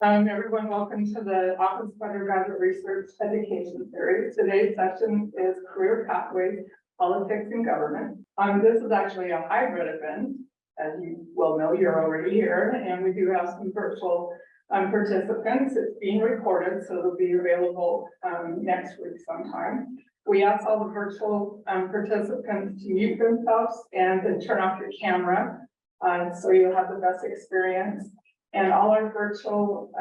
Everyone, welcome to the Office of Undergraduate Research Education Series. Today's session is Career Pathways, Politics and Government. This is actually a hybrid event. As you well know, you're already here, and we do have some virtual participants. It's being recorded, so it'll be available next week sometime. We ask all the virtual participants to mute themselves and to turn off your camera so you'll have the best experience. And all our virtual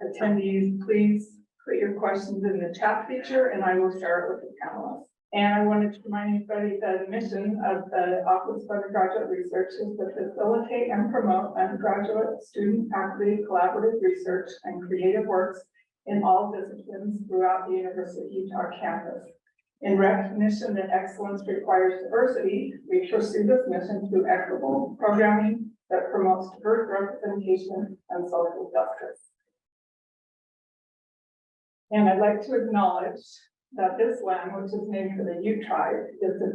attendees, please put your questions in the chat feature, and I will start with the panelists. And I wanted to remind anybody that the mission of the Office of Undergraduate Research is to facilitate and promote undergraduate, student, faculty, collaborative research, and creative works in all disciplines throughout the University of Utah campus. In recognition that excellence requires diversity, we pursue this mission through equitable programming that promotes diverse representation and social justice. And I'd like to acknowledge that this land, which is named for the Ute tribe, is the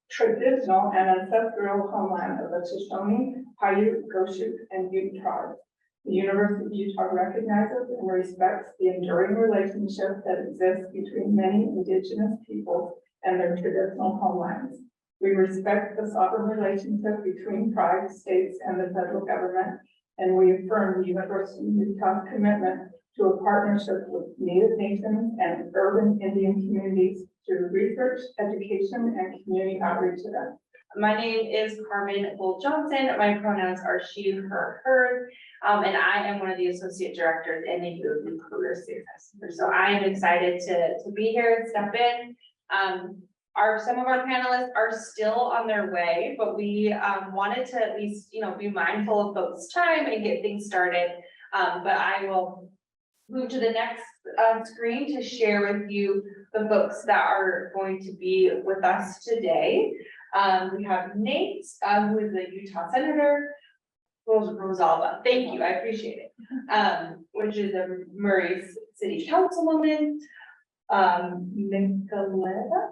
traditional and ancestral homeland of the Shoshone, Paiute, Goshute, and Ute tribes. The University of Utah recognizes and respects the enduring relationship that exists between many indigenous peoples and their traditional homelands. We respect the sovereign relationship between tribes, states, and the federal government, and we affirm the University of Utah's commitment to a partnership with Native nations and urban Indian communities through research, education, and community outreach events. My name is Carmen Bull-Johnson. My pronouns are she, her, hers, and I am one of the associate directors in the UOU Career Success Center. So I am excited to be here and step in. Some of our panelists are still on their way, but we wanted to at least, be mindful of folks' time and get things started. But I will move to the next screen to share with you the folks that are going to be with us today. We have Nate, who is a Utah Senator, Rosalba, thank you, I appreciate it, which is a Murray City Councilwoman, Nicoletta.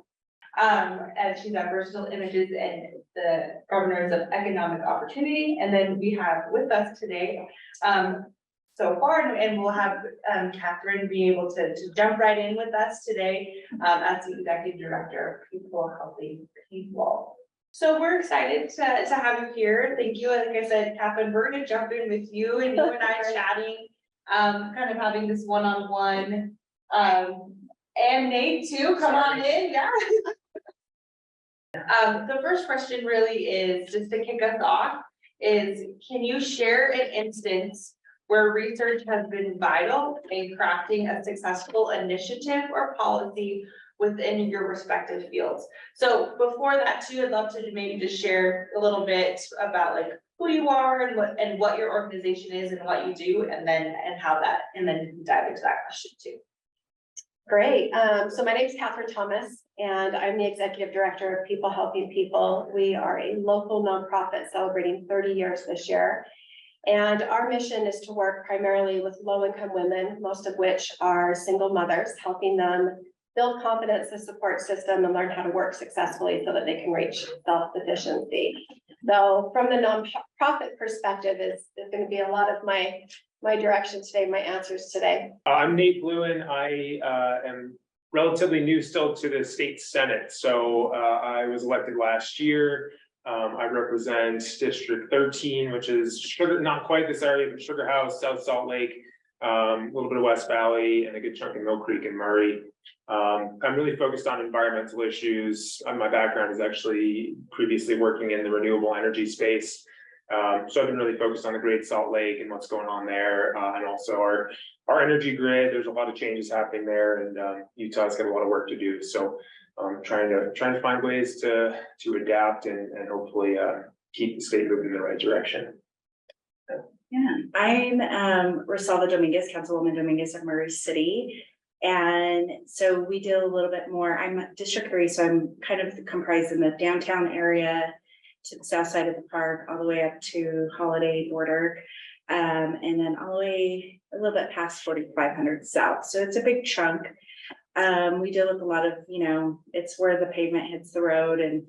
And she's got versatile images and the governors of economic opportunity. And then we have with us today, so far, and we'll have Kathryn be able to jump right in with us today as the Executive Director of People Helping People. So we're excited to have you here. Thank you. Like I said, Kathryn, we're gonna jump in with you and I chatting, kind of having this one-on-one. And Nate too, come on in, yeah. The first question really is, just to kick us off, is can you share an instance where research has been vital in crafting a successful initiative or policy within your respective fields? So before that too, I'd love to maybe just share a little bit about like who you are and what your organization is and what you do, and then dive into that question too. Great. So my name is Kathryn Thomas, and I'm the Executive Director of People Helping People. We are a local nonprofit celebrating 30 years this year. And our mission is to work primarily with low-income women, most of which are single mothers, helping them build confidence, the support system, and learn how to work successfully so that they can reach self-sufficiency. So from the nonprofit perspective is going to be a lot of my direction today, my answers today. I'm Nate Blouin. I am relatively new still to the state Senate. So I was elected last year. I represent District 13, which is not quite this area, but Sugar House, South Salt Lake, a little bit of West Valley, and a good chunk of Mill Creek and Murray. I'm really focused on environmental issues. My background is actually previously working in the renewable energy space. So I've been really focused on the Great Salt Lake and what's going on there, and also our energy grid. There's a lot of changes happening there, and Utah's got a lot of work to do. So trying to find ways to adapt and hopefully keep the state moving in the right direction. Yeah, I'm Rosalba Dominguez, Councilwoman Dominguez of Murray City. And so we deal a little bit more. I'm District 3, so I'm kind of comprised in the downtown area to the south side of the park, all the way up to Holiday border, and then all the way a little bit past 4500 south. So it's a big chunk. We deal with a lot of, it's where the pavement hits the road and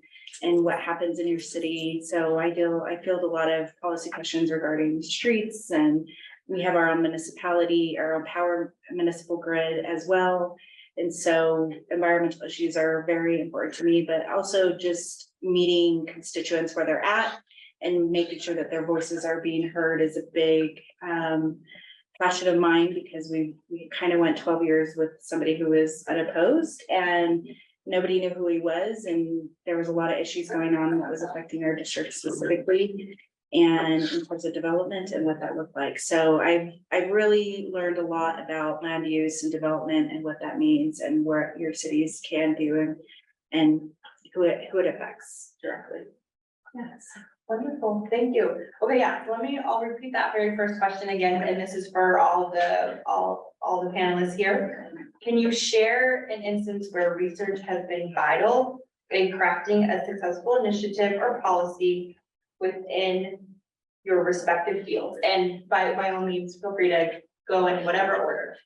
what happens in your city. So I field a lot of policy questions regarding streets and We have our own municipality, our own power municipal grid as well. And so environmental issues are very important to me, but also just meeting constituents where they're at and making sure that their voices are being heard is a big passion of mine, because we kind of went 12 years with somebody who was unopposed and nobody knew who he was. And there was a lot of issues going on that was affecting our district specifically, and in terms of development and what that looked like. So I've really learned a lot about land use and development and what that means and what your cities can do and who it affects directly. Yes, wonderful, thank you. Okay, yeah, so I'll repeat that very first question again, and this is for all the panelists here. Can you share an instance where research has been vital in crafting a successful initiative or policy within your respective fields? And by all means, feel free to go in whatever order.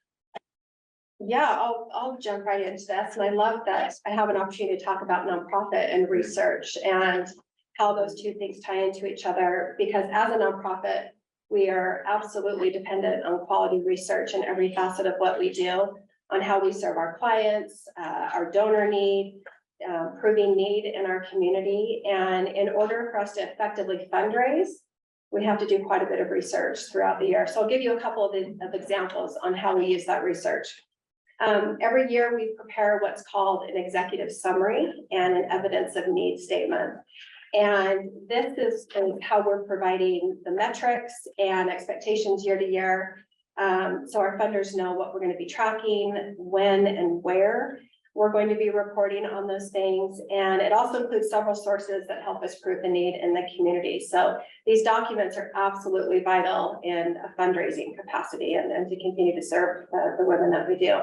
Yeah, I'll jump right into this. And I love that I have an opportunity to talk about nonprofit and research and how those two things tie into each other, because as a nonprofit, we are absolutely dependent on quality research in every facet of what we do, on how we serve our clients, our donor need, proving need in our community. And in order for us to effectively fundraise, we have to do quite a bit of research throughout the year. So I'll give you a couple of examples on how we use that research. Every year we prepare what's called an executive summary and an evidence of need statement. And this is how we're providing the metrics and expectations year to year. So our funders know what we're going to be tracking, when and where we're going to be reporting on those things. And it also includes several sources that help us prove the need in the community. So these documents are absolutely vital in a fundraising capacity and to continue to serve the women that we do.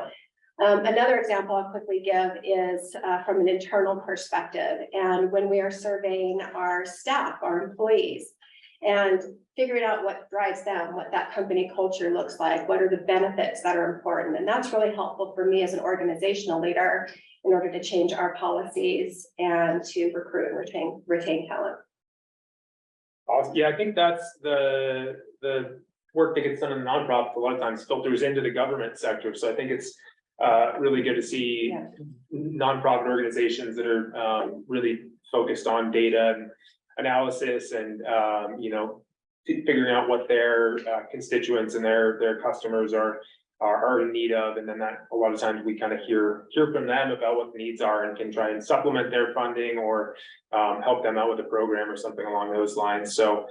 Another example I'll quickly give is from an internal perspective, and when we are surveying our staff, our employees, and figuring out what drives them, what that company culture looks like, what are the benefits that are important. And that's really helpful for me as an organizational leader in order to change our policies and to recruit and retain talent. Awesome. Yeah, I think that's the work that gets done in the nonprofit a lot of times filters into the government sector. So I think it's really good to see nonprofit organizations that are really focused on data and analysis and figuring out what their constituents and their customers are in need of, and then that a lot of times we kind of hear from them about what the needs are and can try and supplement their funding or help them out with a program or something along those lines. So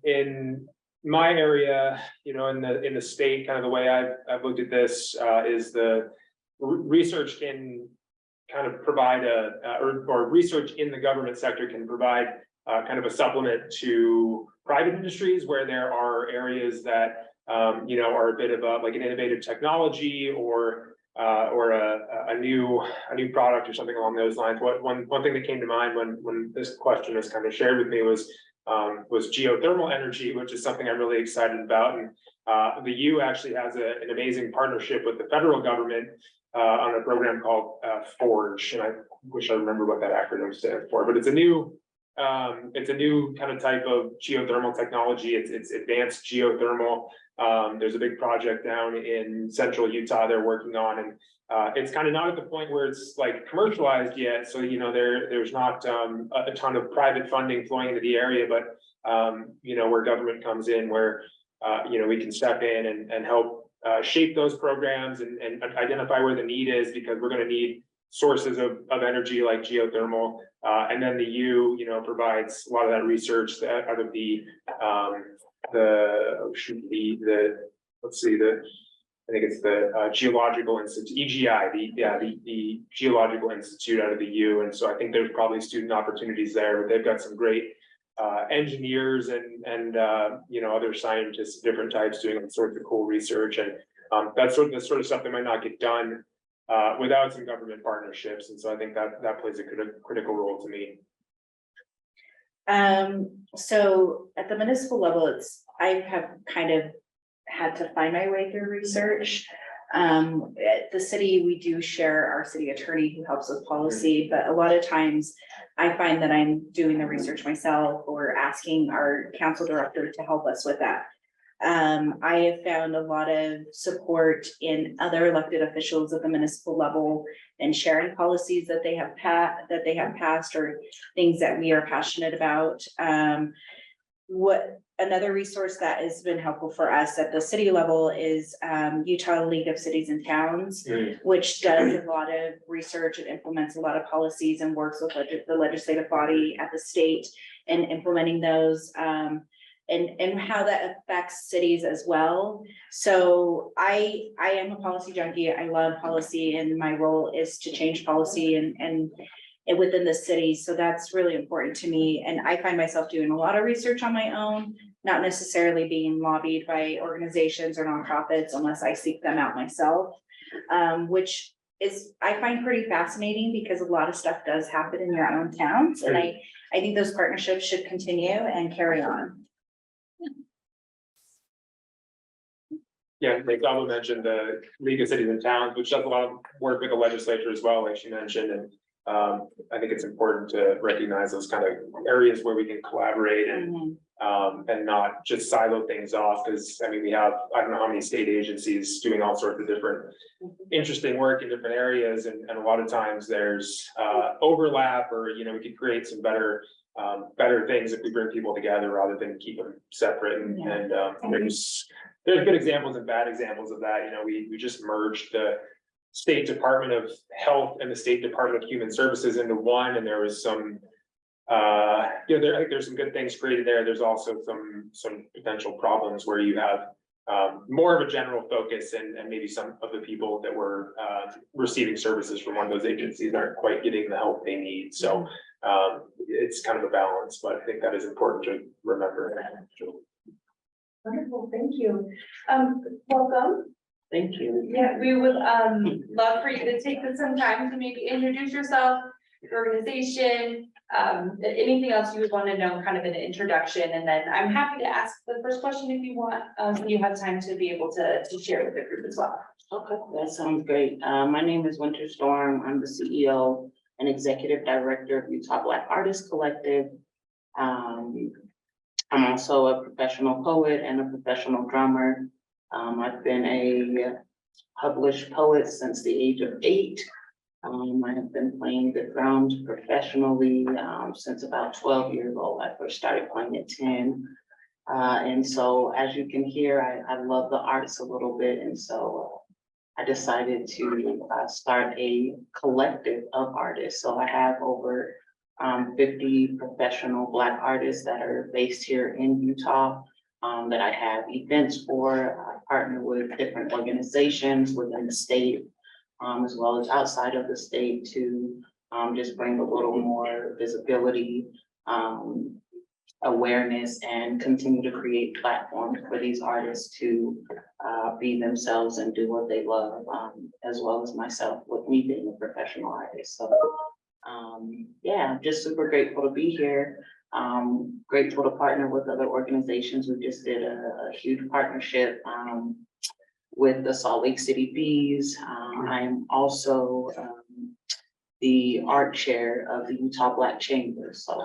in my area, in the state, kind of the way I've looked at this is the research can kind of provide or research in the government sector can provide kind of a supplement to private industries where there are areas that are a bit of like an innovative technology or a new product or something along those lines. One thing that came to mind when this question was kind of shared with me was geothermal energy, which is something I'm really excited about. And the U actually has an amazing partnership with the federal government on a program called FORGE, and I wish I remember what that acronym stands for, but it's a new kind of type of geothermal technology. It's advanced geothermal. There's a big project down in central Utah they're working on, and it's kind of not at the point where it's like commercialized yet. So there's not a ton of private funding flowing into the area, but where government comes in, where we can step in and help shape those programs and identify where the need is, because we're going to need sources of energy like geothermal, and then the U provides a lot of that research out of the Geological Institute, EGI, the Geological Institute out of the U. And so I think there's probably student opportunities there, but they've got some great engineers and other scientists of different types doing all sorts of cool research. And that's the sort of stuff that might not get done without some government partnerships. And so I think that plays a critical role to me. So at the municipal level, I have kind of had to find my way through research. At the city, we do share our city attorney who helps with policy, but a lot of times I find that I'm doing the research myself or asking our council director to help us with that. I have found a lot of support in other elected officials at the municipal level and sharing policies that they have passed or things that we are passionate about. Another resource that has been helpful for us at the city level is Utah League of Cities and Towns, which does a lot of research and implements a lot of policies and works with the legislative body at the state and implementing those. And how that affects cities as well. So I am a policy junkie. I love policy, and my role is to change policy and within the city. So that's really important to me. And I find myself doing a lot of research on my own, not necessarily being lobbied by organizations or nonprofits unless I seek them out myself, which is, I find pretty fascinating because a lot of stuff does happen in your own towns. And I think those partnerships should continue and carry on. Yeah, Rosalba mentioned the League of Cities and Towns, which does a lot of work with the legislature as well, like she mentioned, and I think it's important to recognize those kind of areas where we can collaborate and not just silo things off, because I mean, we have, I don't know how many state agencies doing all sorts of different interesting work in different areas, and a lot of times there's overlap, or we could create some better things if we bring people together rather than keep them separate. And there's good examples and bad examples of that. We just merged the State Department of Health and the State Department of Human Services into one, and there was some I think there's some good things created there. There's also some potential problems where you have more of a general focus, and maybe some of the people that were receiving services from one of those agencies aren't quite getting the help they need. So it's kind of a balance, but I think that is important to remember. Wonderful, thank you. Welcome. Thank you. Yeah, we would love for you to take some time to maybe introduce yourself, your organization, anything else you would want to know, kind of an introduction, and then I'm happy to ask the first question if you want. You have time to be able to share with the group as well. Okay, that sounds great. My name is Wynter Storm. I'm the CEO and Executive Director of Utah Black Artists Collective. I'm also a professional poet and a professional drummer. I've been a published poet since the age of 8. I have been playing the drums professionally since about 12 years old. I first started playing at 10. And so, as you can hear, I love the arts a little bit. And so I decided to start a collective of artists. So I have over 50 professional Black artists that are based here in Utah, that I have events for. I partner with different organizations within the state, as well as outside of the state, to just bring a little more visibility, awareness, and continue to create platforms for these artists to be themselves and do what they love, as well as myself, with me being a professional artist. So yeah, I'm just super grateful to be here. Grateful to partner with other organizations. We just did a huge partnership with the Salt Lake City Bees. I'm also the art chair of the Utah Black Chamber. So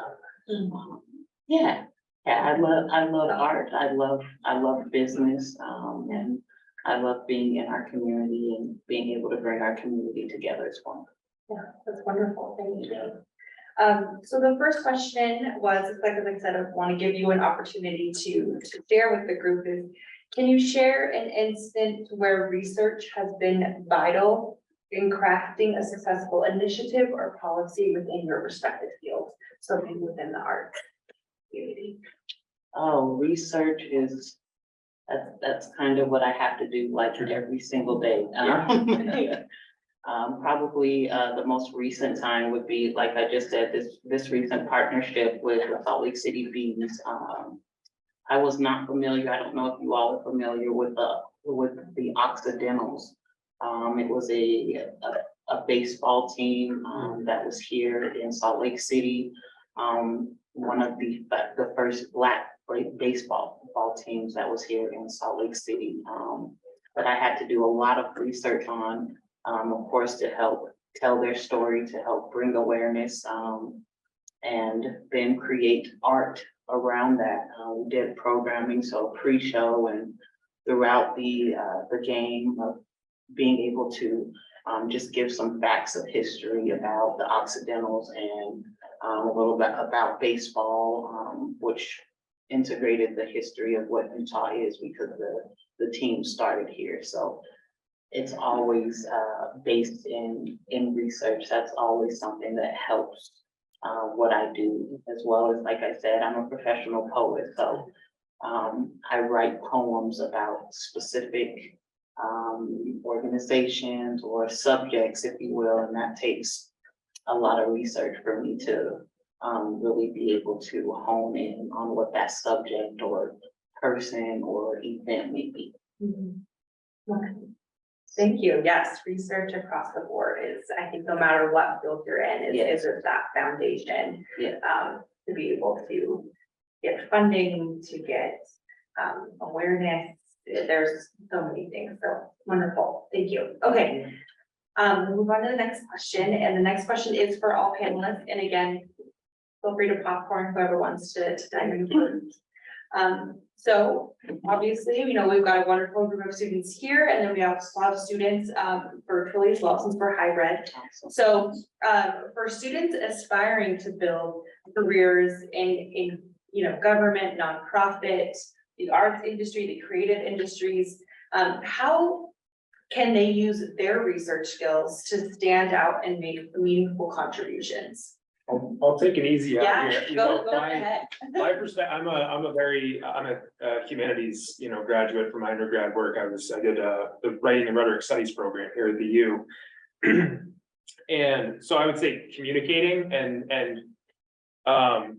yeah, I love art. I love business, and I love being in our community and being able to bring our community together as one. Yeah, that's wonderful. Thank you. So the first question was, like I said, I want to give you an opportunity to share with the group is, can you share an instance where research has been vital in crafting a successful initiative or policy within your respective fields? So maybe within the art community. Oh, research is, that's kind of what I have to do like every single day. Probably the most recent time would be, like I just said, this recent partnership with the Salt Lake City Bees. I was not familiar. I don't know if you all are familiar with the Occidentals. It was a baseball team that was here in Salt Lake City. One of the first Black baseball teams that was here in Salt Lake City. But I had to do a lot of research on. Of course, to help tell their story, to help bring awareness, and then create art around that. We did programming, so pre-show and throughout the game of being able to just give some facts of history about the Occidentals and a little bit about baseball, which integrated the history of what Utah is because the team started here. So it's always based in research. That's always something that helps what I do, as well as, like I said, I'm a professional poet, so I write poems about specific organizations or subjects, if you will, and that takes a lot of research for me to really be able to hone in on what that subject or person or event may be. Okay. Thank you. Yes, research across the board is, I think, no matter what field you're in, is that foundation. Yeah. To be able to get funding, to get awareness. There's so many things. So wonderful. Thank you. Okay. We'll move on to the next question. And the next question is for all panelists. And again, feel free to popcorn whoever wants to dive in first. So obviously, you know, we've got a wonderful group of students here, and then we have a lot of students virtually as well, since we're hybrid. So for students aspiring to build careers in you know, government, nonprofit, the arts industry, the creative industries, how can they use their research skills to stand out and make meaningful contributions? I'll take an easy out Yeah, here. You go know, ahead. my perspective, I'm a humanities, you know, graduate from my undergrad work. I did the writing and rhetoric studies program here at the U. And so I would say communicating and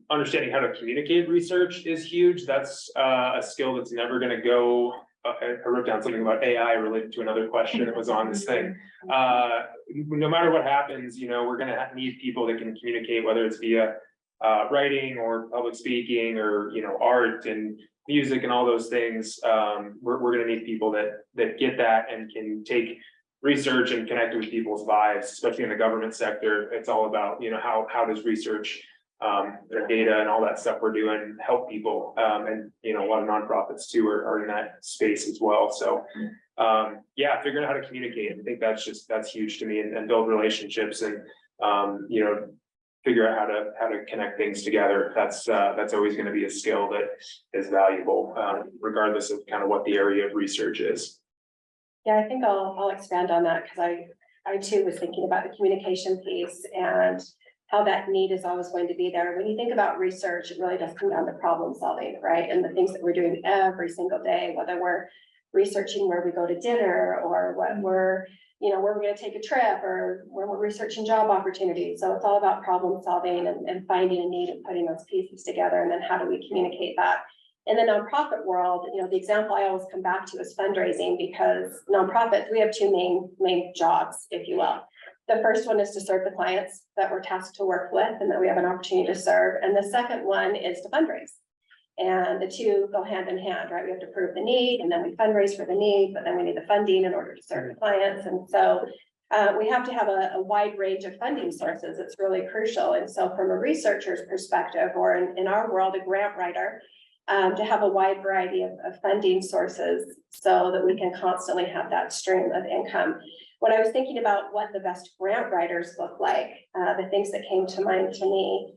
understanding how to communicate research is huge. That's a skill that's never gonna go. I wrote down something about AI related to another question that was on this thing. No matter what happens, you know, we're gonna need people that can communicate, whether it's via writing or public speaking or, you know, art and music and all those things. We're gonna need people that get that and can take research and connect with people's lives, especially in the government sector. It's all about, you know, how does research, the data and all that stuff we're doing help people. And, you know, a lot of nonprofits too are in that space as well. So, yeah, figuring out how to communicate. I think that's huge to me, and build relationships and, you know, figure out how to connect things together. That's always going to be a skill that is valuable, regardless of kind of what the area of research is. Yeah, I think I'll expand on that, because I too was thinking about the communication piece and how that need is always going to be there. When you think about research, it really does come down to problem solving, right? And the things that we're doing every single day, whether we're researching where we go to dinner or what we're, you know, where we're gonna take a trip or where we're researching job opportunities. So it's all about problem solving and finding a need and putting those pieces together. And then how do we communicate that? In the nonprofit world, you know, the example I always come back to is fundraising, because nonprofits, we have two main jobs, if you will. The first one is to serve the clients that we're tasked to work with and that we have an opportunity to serve. And the second one is to fundraise. And the two go hand in hand, right? We have to prove the need, and then we fundraise for the need, but then we need the funding in order to serve the clients. And so we have to have a wide range of funding sources. It's really crucial. And so from a researcher's perspective, or in our world, a grant writer, to have a wide variety of funding sources so that we can constantly have that stream of income. When I was thinking about what the best grant writers look like, the things that came to mind to me,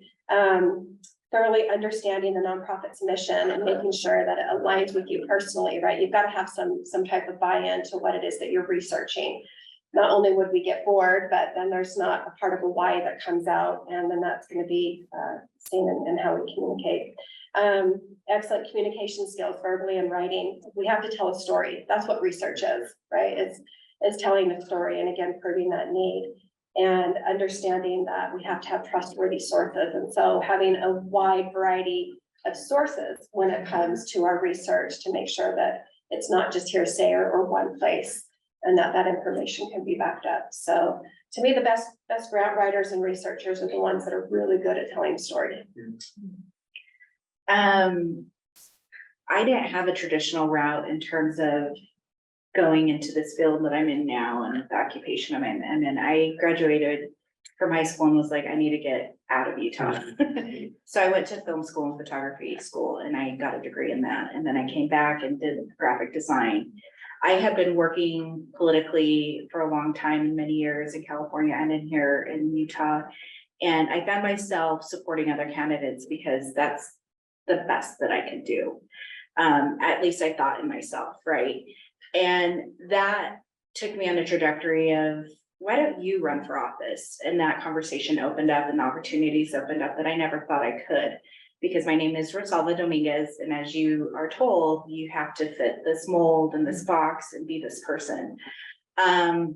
thoroughly understanding the nonprofit's mission and making sure that it aligns with you personally, right? You've got to have some type of buy-in to what it is that you're researching. Not only would we get bored, but then there's not a part of a why that comes out, and then that's going to be seen in how we communicate. Excellent communication skills, verbally and writing. We have to tell a story. That's what research is, right? It's telling the story, and again, proving that need and understanding that we have to have trustworthy sources. And so having a wide variety of sources when it comes to our research to make sure that it's not just hearsay or one place, and that information can be backed up. So to me, the best grant writers and researchers are the ones that are really good at telling story. I didn't have a traditional route in terms of going into this field that I'm in now and the occupation I'm in. And then I graduated from high school and was like, I need to get out of Utah. So I went to film school and photography school and I got a degree in that. And then I came back and did graphic design. I have been working politically for a long time, in many years in California and in here in Utah. And I found myself supporting other candidates because that's the best that I can do. At least I thought in myself, right? And that took me on a trajectory of, why don't you run for office? And that conversation opened up and opportunities opened up that I never thought I could. Because my name is Rosalba Dominguez, and as you are told, you have to fit this mold and this box and be this person. And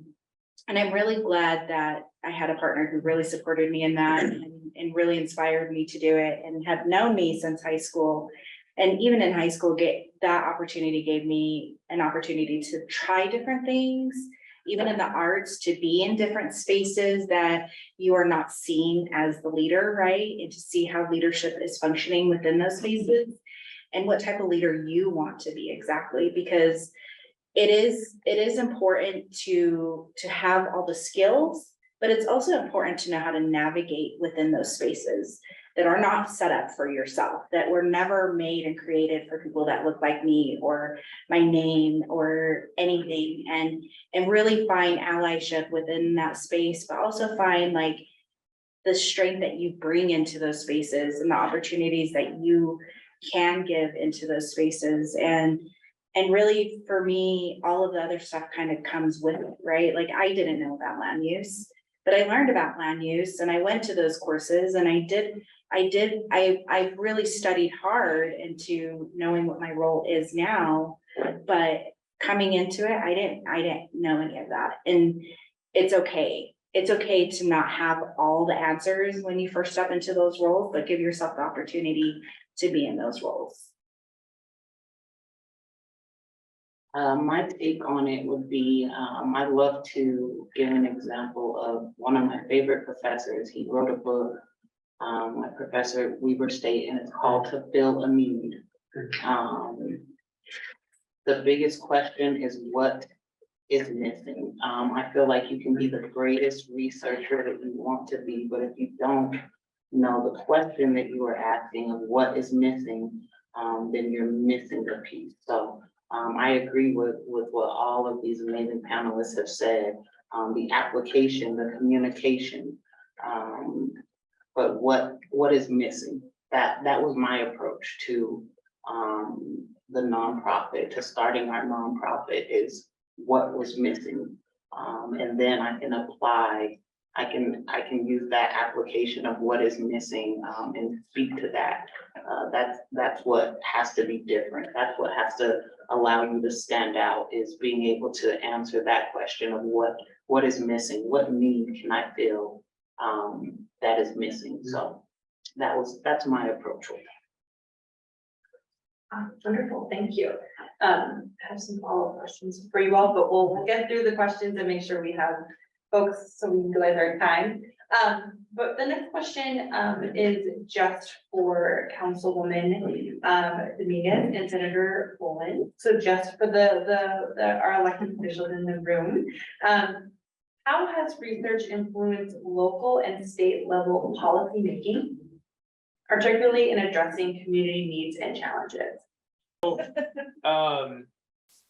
I'm really glad that I had a partner who really supported me in that and really inspired me to do it, and have known me since high school. And even in high school, that opportunity gave me an opportunity to try different things, even in the arts, to be in different spaces that you are not seen as the leader, right? And to see how leadership is functioning within those spaces and what type of leader you want to be exactly, because it is important to have all the skills, but it's also important to know how to navigate within those spaces that are not set up for yourself, that were never made and created for people that look like me or my name or anything, and really find allyship within that space, but also find like the strength that you bring into those spaces and the opportunities that you can give into those spaces. And really, for me, all of the other stuff kind of comes with it, right? Like, I didn't know about land use, but I learned about land use and I went to those courses and I really studied hard into knowing what my role is now. But coming into it, I didn't know any of that. And it's okay. It's okay to not have all the answers when you first step into those roles, but give yourself the opportunity to be in those roles. My take on it would be, I'd love to give an example of one of my favorite professors. He wrote a book, my professor at Weber State, and it's called To Fill a Need. The biggest question is what is missing. I feel like you can be the greatest researcher that you want to be, but if you don't know the question that you are asking of what is missing, then you're missing a piece. So I agree with what all of these amazing panelists have said, the application, the communication, but what is missing? That was my approach to the nonprofit, to starting our nonprofit, is what was missing. And then I can apply, I can use that application of what is missing and speak to that. That's what has to be different. That's what has to allow you to stand out, is being able to answer that question of what is missing, what need can I fill that is missing. So that's my approach with that. Wonderful, thank you. I have some follow-up questions for you all, but we'll get through the questions and make sure we have folks so we can utilize our time. But the next question is just for Councilwoman Dominguez and Senator Blouin. So just for our elected officials in the room, how has research influenced local and state level policy making, particularly in addressing community needs and challenges?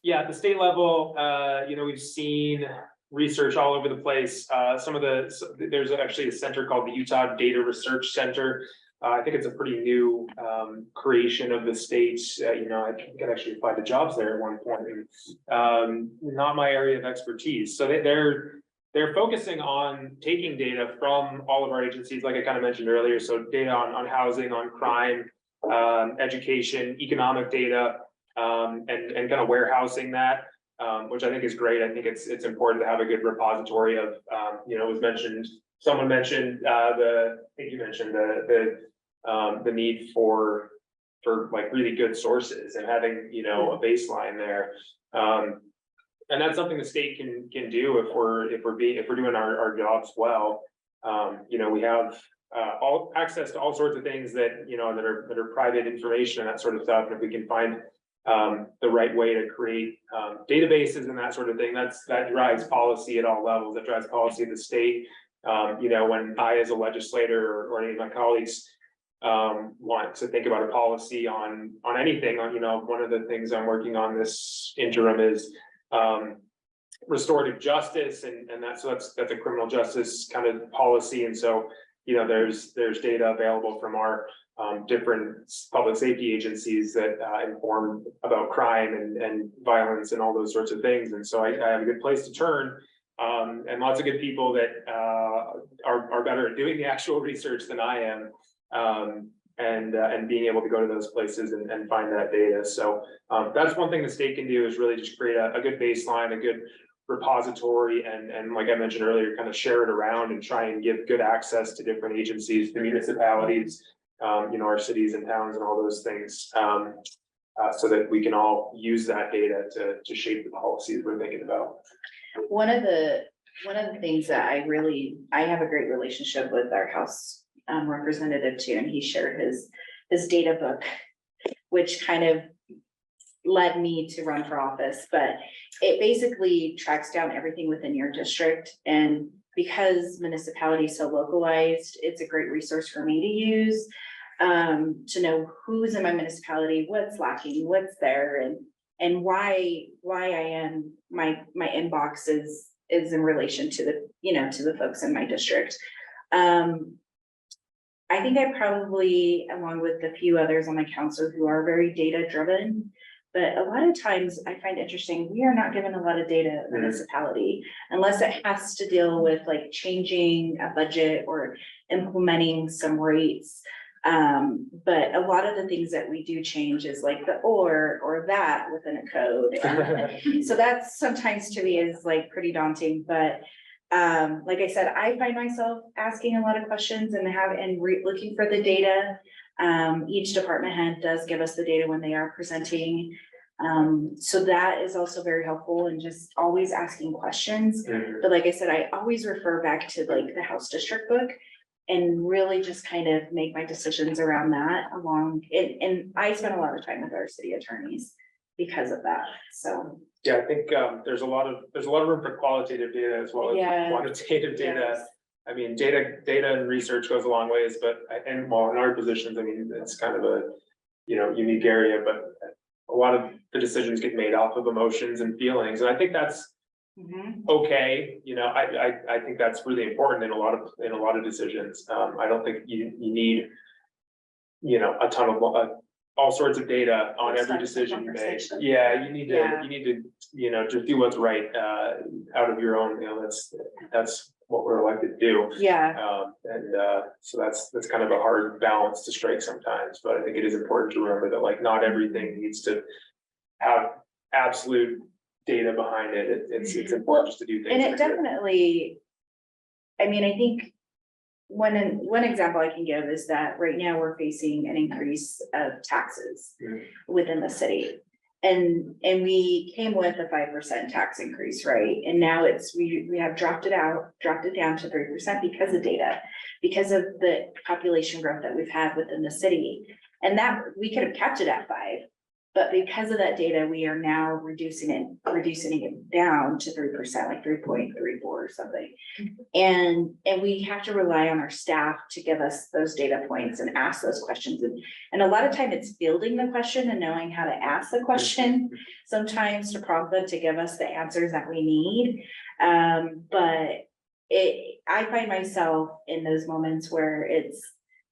Yeah, at the state level, we've seen research all over the place. There's actually a center called the Utah Data Research Center. I think it's a pretty new creation of the state. I think I actually applied to jobs there at one point. Not my area of expertise. So they're focusing on taking data from all of our agencies, like I kind of mentioned earlier. So data on housing, on crime, education, economic data, and kind of warehousing that, which I think is great. I think it's important to have a good repository of, it was mentioned, someone mentioned, I think you mentioned the need for like really good sources and having, a baseline there. And that's something the state can do if we're doing our jobs well. We have all access to all sorts of things that that are private information and that sort of stuff. And if we can find the right way to create databases and that sort of thing, that drives policy at all levels. That drives policy at the state, You know, when I, as a legislator or any of my colleagues, want to think about a policy on anything, you know, one of the things I'm working on this interim is, restorative justice, and that's a criminal justice kind of policy. And so, you know, there's data available from our different public safety agencies that inform about crime and violence and all those sorts of things. And so I have a good place to turn, and lots of good people that are better at doing the actual research than I am, and being able to go to those places and find that data. So that's one thing the state can do, is really just create a good baseline, a good repository, and like I mentioned earlier, kind of share it around and try and give good access to different agencies, the municipalities, you know, our cities and towns and all those things, so that we can all use that data to shape the policies we're thinking about. One of the things that I have a great relationship with our House representative too, and he shared his data book, which kind of led me to run for office, but it basically tracks down everything within your district. And because municipality is so localized, it's a great resource for me to use, to know who's in my municipality, what's lacking, what's there, and why I am, my inbox is in relation to the, you know, to the folks in my district. I think I probably, along with a few others on my council who are very data driven, but a lot of times I find interesting, we are not given a lot of data at municipality unless it has to deal with like changing a budget or implementing some rates. But a lot of the things that we do change is like the or that within a code. And so that's sometimes to me is like pretty daunting, but like I said, I find myself asking a lot of questions and looking for the data. Each department head does give us the data when they are presenting. So that is also very helpful, and just always asking questions. But like I said, I always refer back to like the House District book and really just kind of make my decisions around that and I spend a lot of time with our city attorneys because of that, so. Yeah, I think there's a lot of room for qualitative data as well as quantitative data. Yes. I mean, data and research goes a long ways, but in our positions, I mean, it's kind of a, you know, unique area, but a lot of the decisions get made off of emotions and feelings, and I think that's okay. You know, I think that's really important in a lot of decisions. I don't think you need, you know, a ton of all sorts of data on every decision you make. Yeah, you need to, you know, just do what's right out of your own, you know, that's what we're elected to do. Yeah. So that's kind of a hard balance to strike sometimes, but I think it is important to remember that like not everything needs to have absolute data behind it. It's important just to do things. And it definitely, I mean, I think one example I can give is that right now we're facing an increase of taxes within the city. And we came with a 5% tax increase, right? And now we have dropped it down to 3% because of data, because of the population growth that we've had within the city. And that we could have kept it at 5%, but because of that data, we are now reducing it down to 3%, like 3.34 or something. And we have to rely on our staff to give us those data points and ask those questions. And a lot of time it's building the question and knowing how to ask the question, sometimes to prompt them to give us the answers that we need. But I find myself in those moments where it's,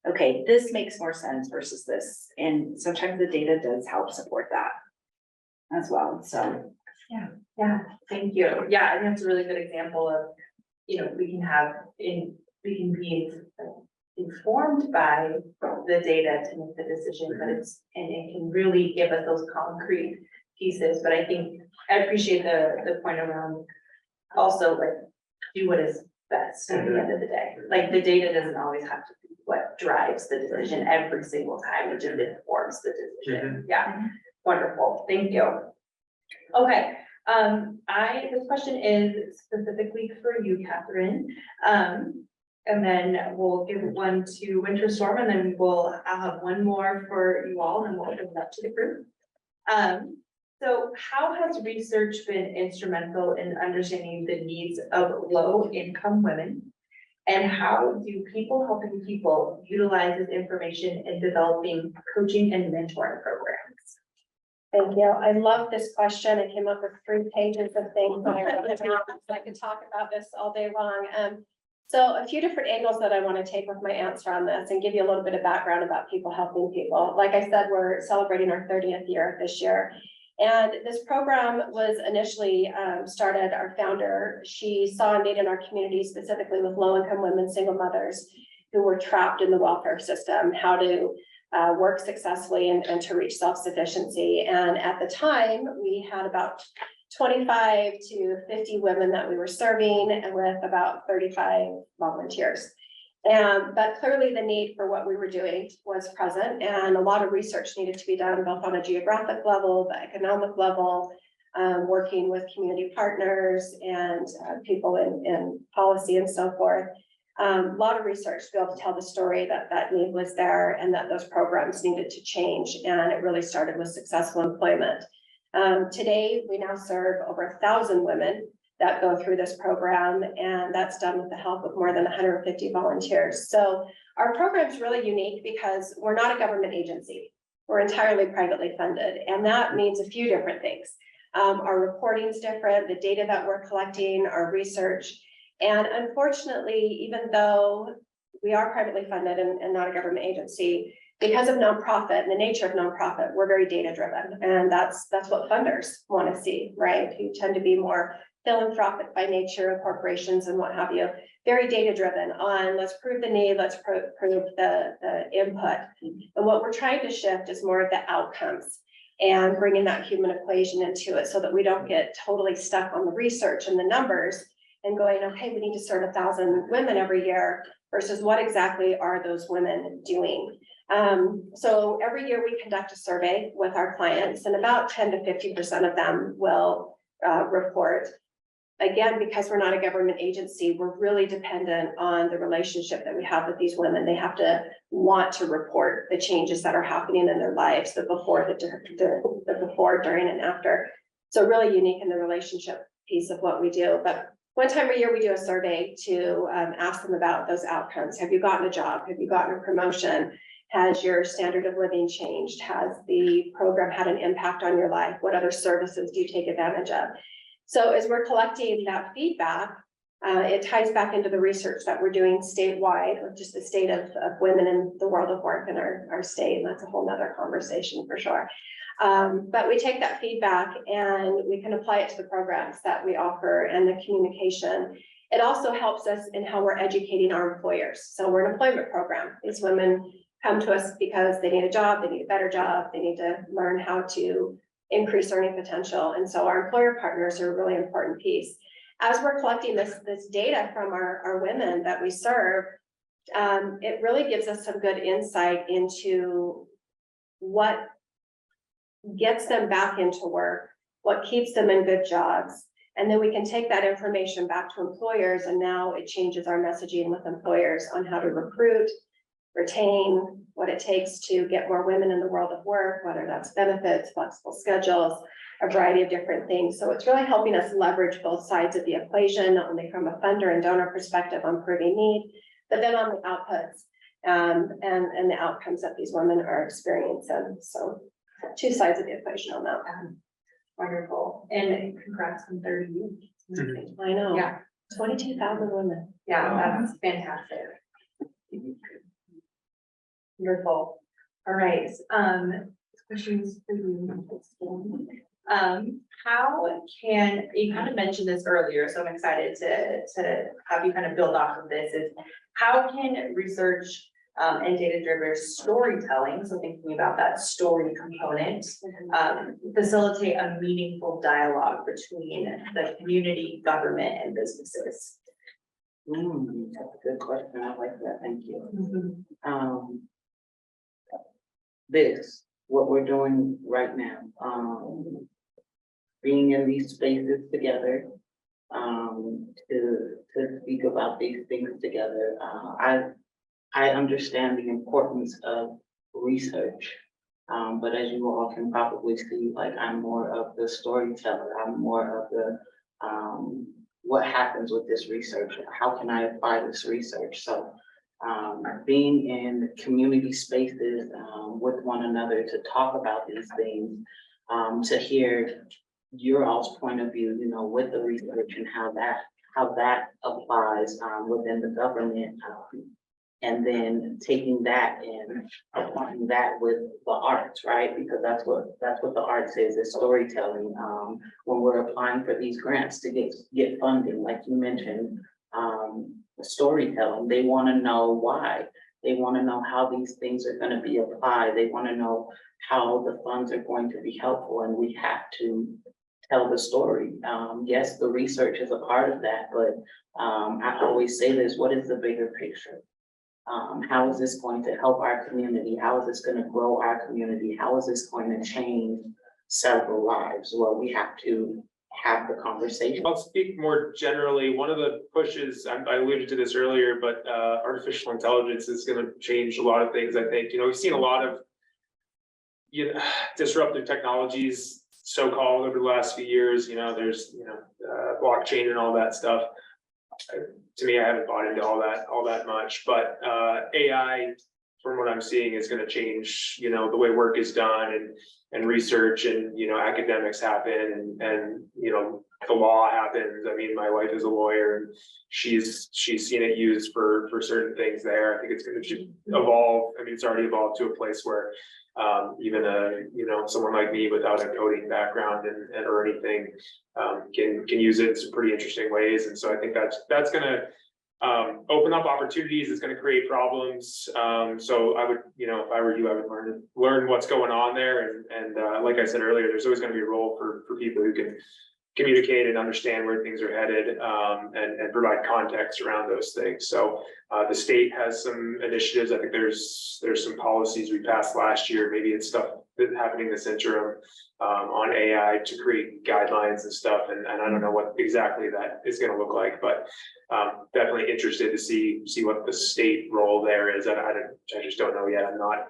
okay, this makes more sense versus this. And sometimes the data does help support that as well, so. Yeah, thank you. Yeah, I think that's a really good example of, you know, we can be informed by the data to make the decision, but it can really give us those concrete pieces. But I think I appreciate the point around also like do what is best at the end of the day. Like the data doesn't always have to be what drives the decision every single time, it just informs the decision. Yeah, wonderful, thank you. Okay, this question is specifically for you, Kathryn. And then we'll give one to Wynter Storm, and then I'll have one more for you all, and we'll open it up to the group. So how has research been instrumental in understanding the needs of low-income women? And how do people helping people utilize this information in developing coaching and mentoring programs? Thank you. I love this question. I came up with 3 pages of things that I wrote down, so I could talk about this all day long. So a few different angles that I want to take with my answer on this and give you a little bit of background about people helping people. Like I said, we're celebrating our 30th year this year. And this program was initially started, our founder, she saw a need in our community, specifically with low-income women, single mothers who were trapped in the welfare system, how to work successfully and to reach self-sufficiency. And at the time, we had about 25 to 50 women that we were serving and with about 35 volunteers. But clearly the need for what we were doing was present, and a lot of research needed to be done both on a geographic level, the economic level, working with community partners and people in policy and so forth. A lot of research to be able to tell the story that that need was there and that those programs needed to change. And it really started with successful employment. Today, we now serve over 1,000 women that go through this program, and that's done with the help of more than 150 volunteers. So our program is really unique because we're not a government agency. We're entirely privately funded, and that means a few different things. Our reporting is different, the data that we're collecting, our research, and unfortunately, even though we are privately funded and not a government agency, because of nonprofit and the nature of nonprofit, we're very data driven, and that's what funders want to see, right? Who tend to be more philanthropic by nature, corporations and what have you, very data driven on let's prove the need, let's prove the input. And what we're trying to shift is more of the outcomes and bringing that human equation into it so that we don't get totally stuck on the research and the numbers and going, okay, we need to serve 1,000 women every year versus what exactly are those women doing? So every year we conduct a survey with our clients, and about 10 to 50% of them will report. Again, because we're not a government agency, we're really dependent on the relationship that we have with these women. They have to want to report the changes that are happening in their lives, the before, the before, during, and after. So really unique in the relationship piece of what we do. But one time a year, we do a survey to ask them about those outcomes. Have you gotten a job? Have you gotten a promotion? Has your standard of living changed? Has the program had an impact on your life? What other services do you take advantage of? So as we're collecting that feedback, it ties back into the research that we're doing statewide, or just the state of women in the world of work in our state. And that's a whole nother conversation for sure. But we take that feedback and we can apply it to the programs that we offer and the communication. It also helps us in how we're educating our employers. So we're an employment program. These women come to us because they need a job, they need a better job, they need to learn how to increase earning potential. And so our employer partners are a really important piece. As we're collecting this data from our women that we serve, it really gives us some good insight into what gets them back into work, what keeps them in good jobs. And then we can take that information back to employers, and now it changes our messaging with employers on how to recruit, retain, what it takes to get more women in the world of work, whether that's benefits, flexible schedules, a variety of different things. So it's really helping us leverage both sides of the equation, not only from a funder and donor perspective on proving need, but then on the outputs and the outcomes that these women are experiencing. So 2 sides of the equation on that. Wonderful. And congrats on 30 years. I know. Yeah. 22,000 women. Yeah, that's fantastic. Wonderful. All right. Questions for you. How can, you kind of mentioned this earlier, so I'm excited to have you kind of build off of this, is how can research and data-driven storytelling, so thinking about that story component, facilitate a meaningful dialogue between the community, government, and businesses? That's a good question. I like that. Thank you. What we're doing right now, being in these spaces together, to speak about these things together. I understand the importance of research, but as you all can probably see, like I'm more of the storyteller. I'm more of the what happens with this research? How can I apply this research? So being in community spaces with one another to talk about these things, to hear your all's point of view, you know, with the research and how that applies within the government. And then taking that and applying that with the arts, right? Because that's what the arts is storytelling. When we're applying for these grants to get funding, like you mentioned, storytelling, they want to know why. They want to know how these things are going to be applied. They want to know how the funds are going to be helpful, and we have to tell the story. Yes, the research is a part of that, but I always say this: what is the bigger picture? How is this going to help our community? How is this going to grow our community? How is this going to change several lives? Well, we have to have the conversation. I'll speak more generally. One of the pushes, I alluded to this earlier, but artificial intelligence is going to change a lot of things. I think, you know, we've seen a lot of, you know, disruptive technologies, so-called, over the last few years. You know, there's, you know, blockchain and all that stuff. To me, I haven't bought into all that much, but AI, from what I'm seeing, is going to change, you know, the way work is done and research, and, you know, academics happen, and you know, the law happens. I mean, my wife is a lawyer, and she's seen it used for certain things there. I think it's going to evolve. I mean, it's already evolved to a place where even you know, someone like me without a coding background and or anything can use it in some pretty interesting ways. And so I think that's going to open up opportunities. It's going to create problems. So I would, you know, if I were you, I would learn what's going on there. And like I said earlier, there's always going to be a role for people who can communicate and understand where things are headed, and provide context around those things. So the state has some initiatives. I think there's some policies we passed last year. Maybe it's stuff that's happening this interim on AI to create guidelines and stuff. And I don't know what exactly that is going to look like, but definitely interested to see what the state role there is. I just don't know yet. I'm not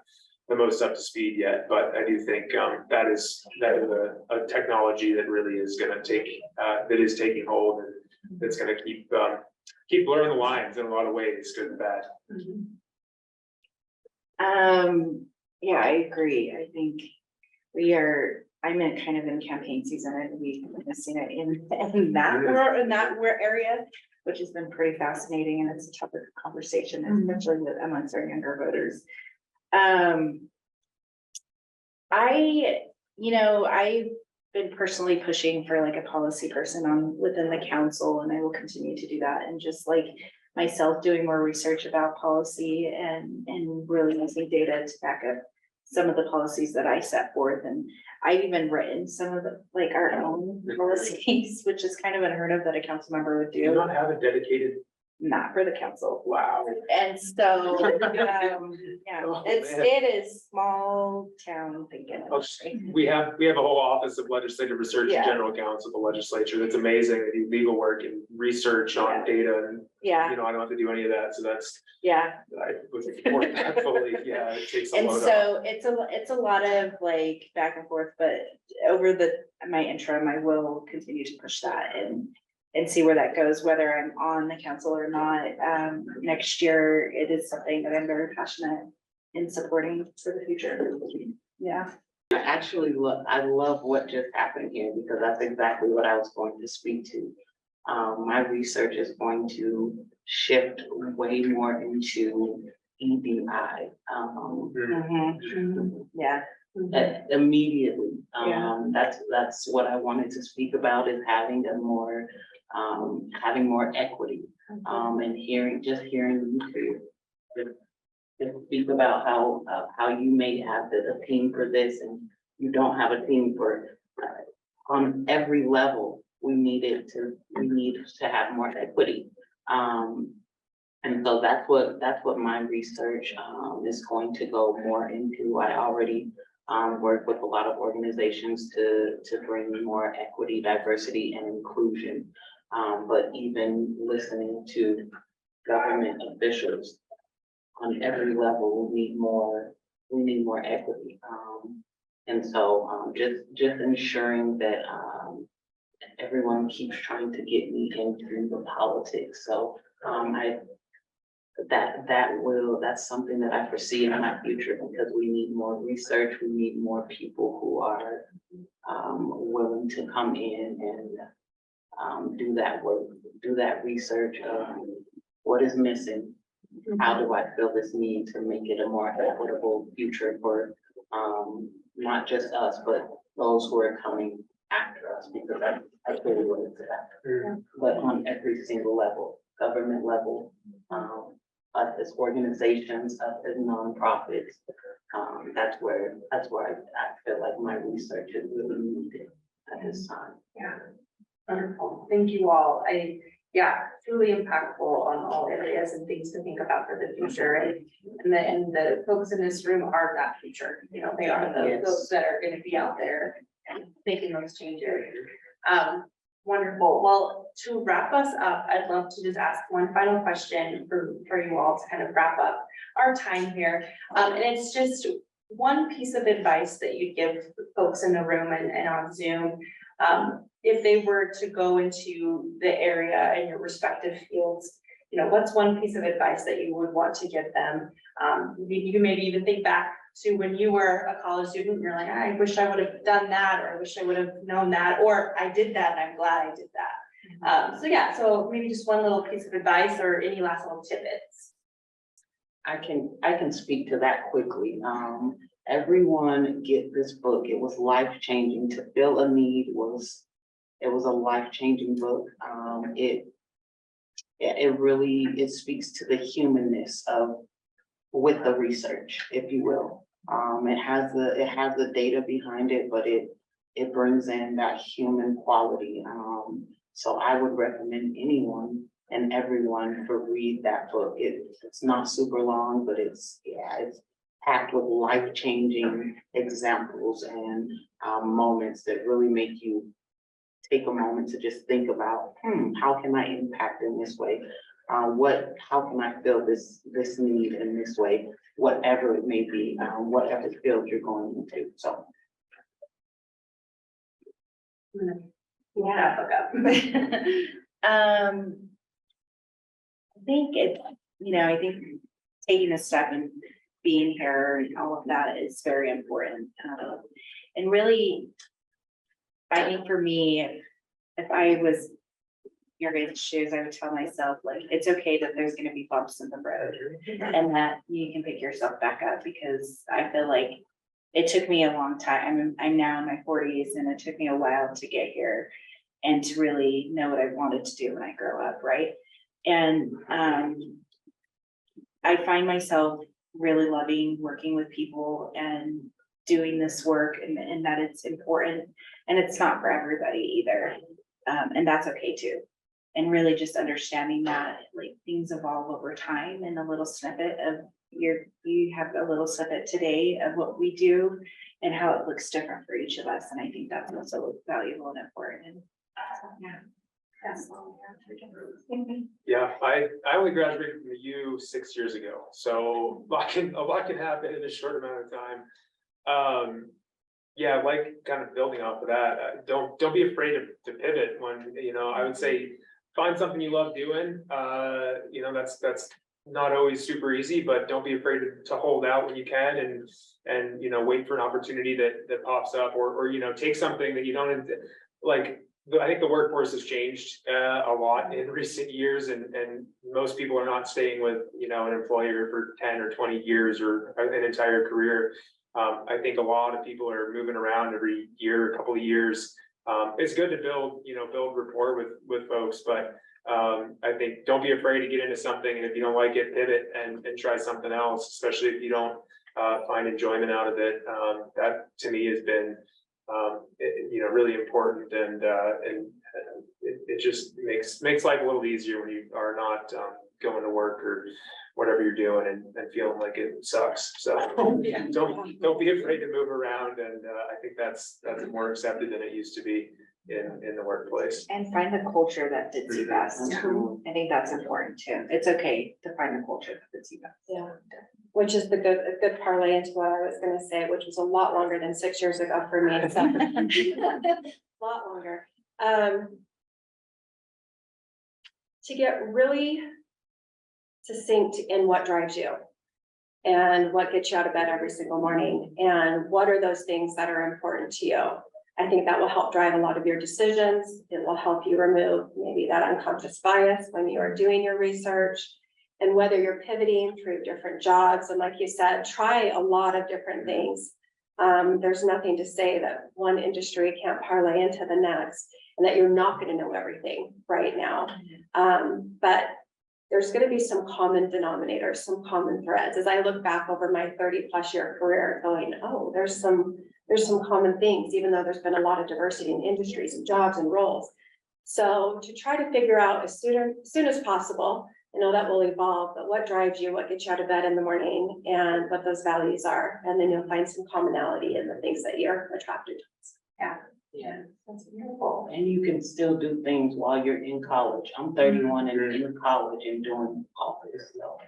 the most up to speed yet, but I do think that is a technology that really is going to that is taking hold, and that's going to keep blurring the lines in a lot of ways, good and bad. Yeah, I agree. I think I'm kind of in campaign season, and we've seen it in that area, which has been pretty fascinating, and it's a topic of conversation, especially amongst our younger voters. I've been personally pushing for like a policy person within the council, and I will continue to do that. And just like myself doing more research about policy and really using data to back up some of the policies that I set forth. And I've even written some of the, like, our own policies, which is kind of unheard of that a council member would Do you do. not have a dedicated? Not for the council. Wow. And so, Oh, it is small town thinking. We have a whole office of legislative research and general counsel of the legislature. That's amazing. They do legal work and research on data, and you know, I don't have to do any of that. So that's, I would support that fully. Yeah, it takes a And load so off. it's a lot of like back and forth, but over my interim, I will continue to push that and see where that goes, whether I'm on the council or not. Next year, it is something that I'm very passionate in supporting for the future. Yeah. I love what just happened here, because that's exactly what I was going to speak to. My research is going to shift way more into EDI. Immediately. That's what I wanted to speak about, is having more equity, and hearing you to speak about how you may have a team for this and you don't have a team for, on every level, we need to have more equity. And so that's what my research is going to go more into. I already work with a lot of organizations to bring more equity, diversity, and inclusion. But even listening to government officials on every level, we need more equity. And so just ensuring that everyone keeps trying to get me into the politics, so, that's something that I foresee in my future, because we need more research, we need more people who are, willing to come in and, do that work, do that research of what is missing. How do I fill this need to make it a more equitable future for, not just us, but those who are coming after us, because that's really what it's about. But on every single level, government level, us as organizations, us as nonprofits, that's where I feel like my research is really needed at this time. Yeah. Wonderful. Thank you all. Truly impactful on all areas and things to think about for the future. And the folks in this room are that future. You know, they are those that are going to be out there and making those changes. Wonderful. Well, to wrap us up, I'd love to just ask one final question for you all to kind of wrap up our time here. And it's just one piece of advice that you'd give folks in the room and on Zoom. If they were to go into the area in your respective fields, you know, what's one piece of advice that you would want to give them? You can maybe even think back to when you were a college student, and you're like, I wish I would have done that, or I wish I would have known that, or I did that and I'm glad I did that. So maybe just one little piece of advice or any last little tidbits. I can speak to that quickly. Everyone get this book. It was life-changing. To Fill a Need was a life-changing book. It really speaks to the humanness with the research, if you will. It has the data behind it, but it brings in that human quality. So I would recommend anyone and everyone to read that book. It's not super long, but it's packed with life-changing examples and moments that really make you take a moment to just think about, how can I impact in this way? How can I fill this need in this way, whatever it may be, whatever field you're going into, so. Yeah. I think I think taking a step and being here and all of that is very important. And really, I think for me, if I was your guys' shoes, I would tell myself, like, it's okay that there's gonna be bumps in the road and that you can pick yourself back up, because I feel like it took me a long time. I'm now in my 40s, and it took me a while to get here and to really know what I wanted to do when I grow up, right? And I find myself really loving working with people and doing this work, and that it's important, and it's not for everybody either. And that's okay too. And really just understanding that, like, things evolve over time, and a little snippet of you have a little snippet today of what we do and how it looks different for each of us. And I think that's also valuable and important. Yeah, I only graduated from the U 6 years ago, so a lot can happen in a short amount of time. Yeah, like kind of building off of that, don't be afraid to pivot when, I would say find something you love doing. That's not always super easy, but don't be afraid to hold out when you can, and wait for an opportunity that pops up, or take something that you don't like. I think the workforce has changed a lot in recent years, and most people are not staying with an employer for 10 or 20 years or an entire career. I think a lot of people are moving around every year, a couple of years. It's good to build rapport with folks, but I think don't be afraid to get into something, and if you don't like it, pivot and try something else, especially if you don't find enjoyment out of it. That to me has been really important, and it just makes life a little easier when you are not going to work or whatever you're doing and feeling like it sucks. So don't be afraid to move around, and I think that's more accepted than it used to be in the workplace. And find the culture that fits you best. I think that's important too. It's okay to find the culture that fits you best. Yeah, which is a good parlay into what I was gonna say, which was a lot longer than 6 years ago for me. So. A lot longer. To get really succinct in what drives you and what gets you out of bed every single morning, and what are those things that are important to you. I think that will help drive a lot of your decisions. It will help you remove maybe that unconscious bias when you are doing your research, and whether you're pivoting through different jobs. And like you said, try a lot of different things. There's nothing to say that one industry can't parlay into the next, and that you're not going to know everything right now. But there's going to be some common denominators, some common threads. As I look back over my 30+ year career going, oh, there's some common things, even though there's been a lot of diversity in industries and jobs and roles. So to try to figure out as soon as possible, I know that will evolve, but what drives you, what gets you out of bed in the morning, and what those values are. And then you'll find some commonality in the things that you're attracted to. Yeah, that's beautiful. And you can still do things while you're in college. I'm 31 and in college and doing all this, so.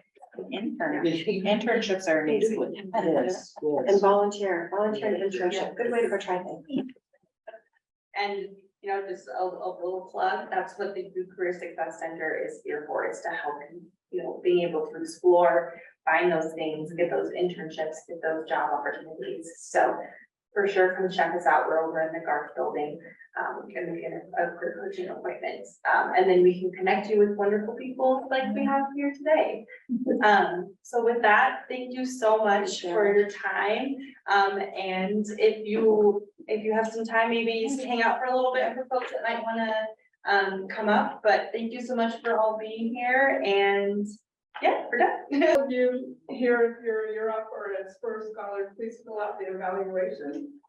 Internships are amazing. Yes, And yes. volunteer and internship, good way to go try things. And, you know, just a little plug, that's what the Youth Career Success Center is here for, is to help you, you know, being able to explore, find those things, get those internships, get those job opportunities. So for sure, come check us out. We're over in the Garth building, and we get a career coaching appointment. And then we can connect you with wonderful people like we have here today. So with that, thank you so much for your time. And if you have some time, maybe just hang out for a little bit for folks that might wanna come up, but thank you so much for all being here, and yeah, we're done. You here, if you're up or as first scholar, please fill out the evaluation.